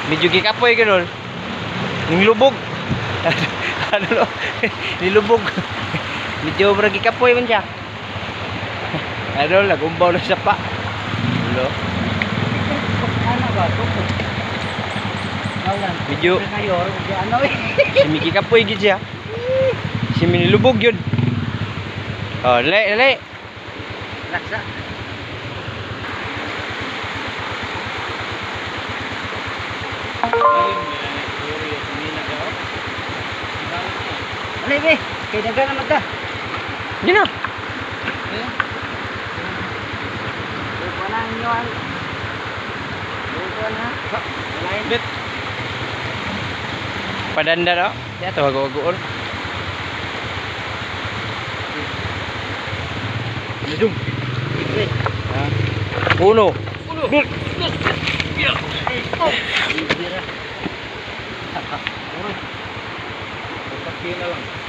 medyo gikapoy ganun. Nilubog. Ano no? Nilubog. Medyo mura gikapoy man siya. Ano, nagumbaw na siya pa. Hello. Ano ba to? Medyo Ano eh? simi gikapoy gid siya. Simi nilubog yun. Oh, dali. Laksa. Ano eh? Kaya daga naman ka. Yun na. Lupa na ang inyong. Lupa na. Walain. Bit. Padanda no? Ya to wag-wagon. Medum. Uno. Dur. Pakai na lang.